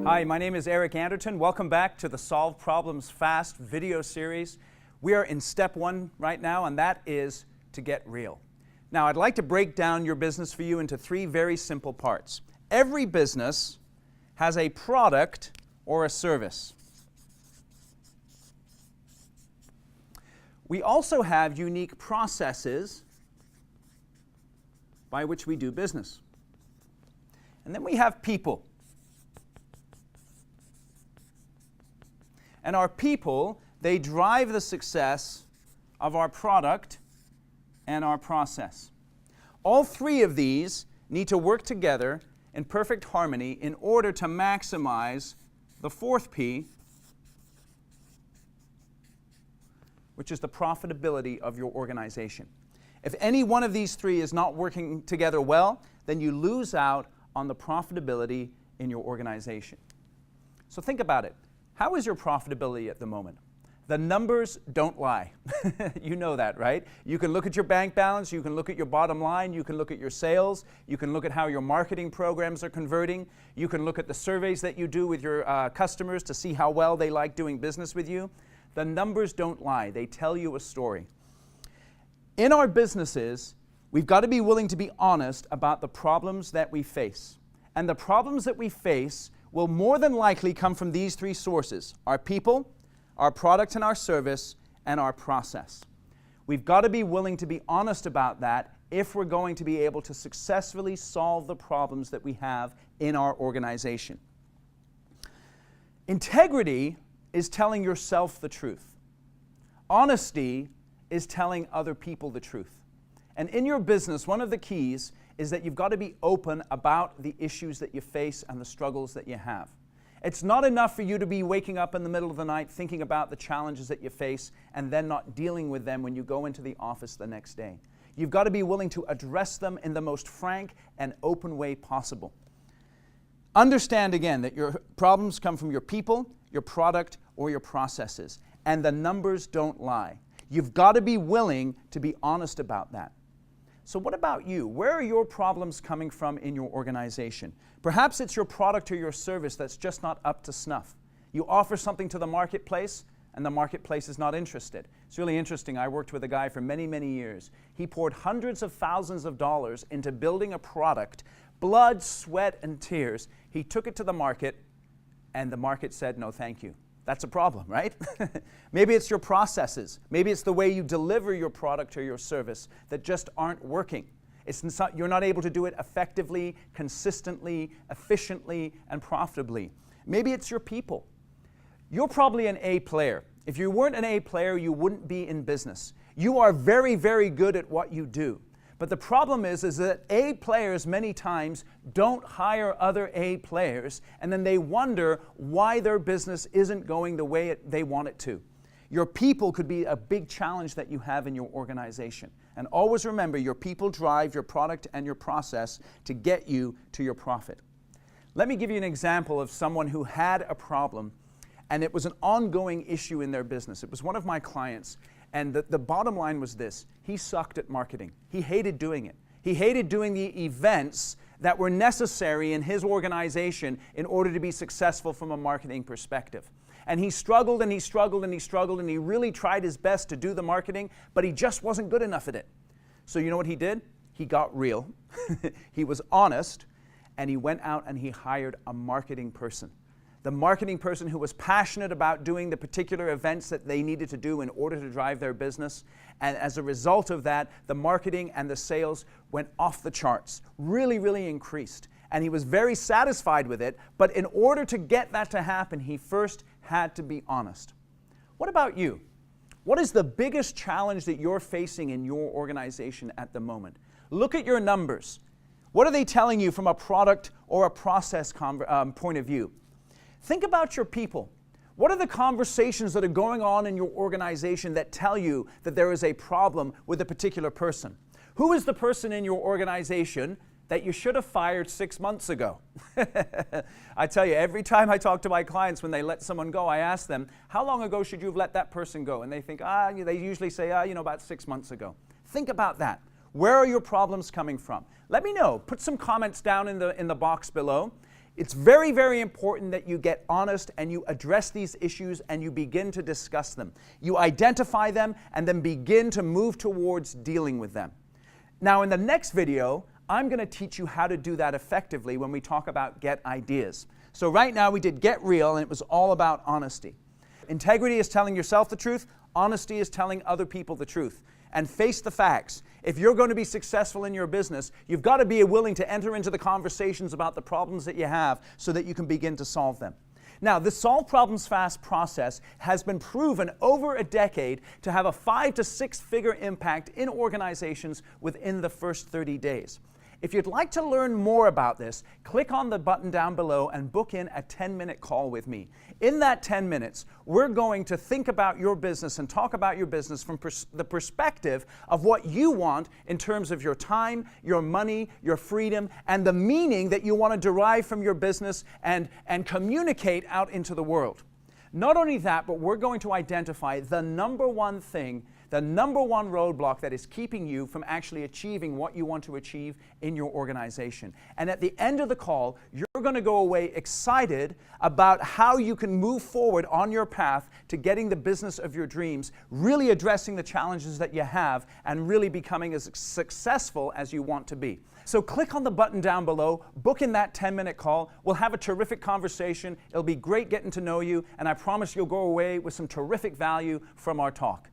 Hi, my name is Eric Anderton. Welcome back to the Solve Problems Fast video series. We are in step one right now, and that is to get real. Now, I'd like to break down your business for you into three very simple parts. Every business has a product or a service. We also have unique processes by which we do business. And then we have people. And our people, they drive the success of our product and our process. All three of these need to work together in perfect harmony in order to maximize the fourth P, which is the profitability of your organization. If any one of these three is not working together well, then you lose out on the profitability in your organization. So think about it. How is your profitability at the moment? The numbers don't lie. You know that, right? You can look at your bank balance, you can look at your bottom line, you can look at your sales, you can look at how your marketing programs are converting, you can look at the surveys that you do with your customers to see how well they like doing business with you. The numbers don't lie. They tell you a story. In our businesses, we've got to be willing to be honest about the problems that we face. And the problems that we face will more than likely come from these three sources: our people, our product and our service, and our process. We've got to be willing to be honest about that if we're going to be able to successfully solve the problems that we have in our organization. Integrity is telling yourself the truth. Honesty is telling other people the truth. And in your business, one of the keys is that you've got to be open about the issues that you face and the struggles that you have. It's not enough for you to be waking up in the middle of the night thinking about the challenges that you face and then not dealing with them when you go into the office the next day. You've got to be willing to address them in the most frank and open way possible. Understand again that your problems come from your people, your product, or your processes, and the numbers don't lie. You've got to be willing to be honest about that. So what about you? Where are your problems coming from in your organization? Perhaps it's your product or your service that's just not up to snuff. You offer something to the marketplace, and the marketplace is not interested. It's really interesting. I worked with a guy for many, many years. He poured hundreds of thousands of dollars into building a product, blood, sweat, and tears. He took it to the market, and the market said, no, thank you. That's a problem, right? Maybe it's your processes. Maybe it's the way you deliver your product or your service that just aren't working. You're not able to do it effectively, consistently, efficiently, and profitably. Maybe it's your people. You're probably an A player. If you weren't an A player, you wouldn't be in business. You are very, very good at what you do. But the problem is that A players many times don't hire other A players, and then they wonder why their business isn't going the way they want it to. Your people could be a big challenge that you have in your organization. And always remember, your people drive your product and your process to get you to your profit. Let me give you an example of someone who had a problem, and it was an ongoing issue in their business. It was one of my clients. And the bottom line was this: he sucked at marketing. He hated doing it. He hated doing the events that were necessary in his organization in order to be successful from a marketing perspective. And he struggled and he struggled and he struggled, and he really tried his best to do the marketing, but he just wasn't good enough at it. So you know what he did? He got real. He was honest, and he went out and he hired a marketing person. The marketing person who was passionate about doing the particular events that they needed to do in order to drive their business. And as a result of that, the marketing and the sales went off the charts, really, really increased. And he was very satisfied with it, but in order to get that to happen, he first had to be honest. What about you? What is the biggest challenge that you're facing in your organization at the moment? Look at your numbers. What are they telling you from a product or a process point of view? Think about your people. What are the conversations that are going on in your organization that tell you that there is a problem with a particular person? Who is the person in your organization that you should have fired 6 months ago? I tell you, every time I talk to my clients when they let someone go, I ask them, how long ago should you have let that person go? And they think, they usually say, about 6 months ago. Think about that. Where are your problems coming from? Let me know. Put some comments down in the box below. It's very, very important that you get honest and you address these issues and you begin to discuss them. You identify them and then begin to move towards dealing with them. Now, in the next video, I'm going to teach you how to do that effectively when we talk about get ideas. So right now we did get real and it was all about honesty. Integrity is telling yourself the truth. Honesty is telling other people the truth. And face the facts. If you're going to be successful in your business, you've got to be willing to enter into the conversations about the problems that you have so that you can begin to solve them. Now, the Solve Problems Fast process has been proven over a decade to have a 5 to 6 figure impact in organizations within the first 30 days. If you'd like to learn more about this, click on the button down below and book in a 10-minute call with me. In that 10 minutes, we're going to think about your business and talk about your business from the perspective of what you want in terms of your time, your money, your freedom, and the meaning that you want to derive from your business and communicate out into the world. Not only that, but we're going to identify the number one thing, the number one roadblock that is keeping you from actually achieving what you want to achieve in your organization. And at the end of the call, you're going to go away excited about how you can move forward on your path to getting the business of your dreams, really addressing the challenges that you have, and really becoming as successful as you want to be. So click on the button down below, book in that 10-minute call. We'll have a terrific conversation. It'll be great getting to know you, and I promise you'll go away with some terrific value from our talk.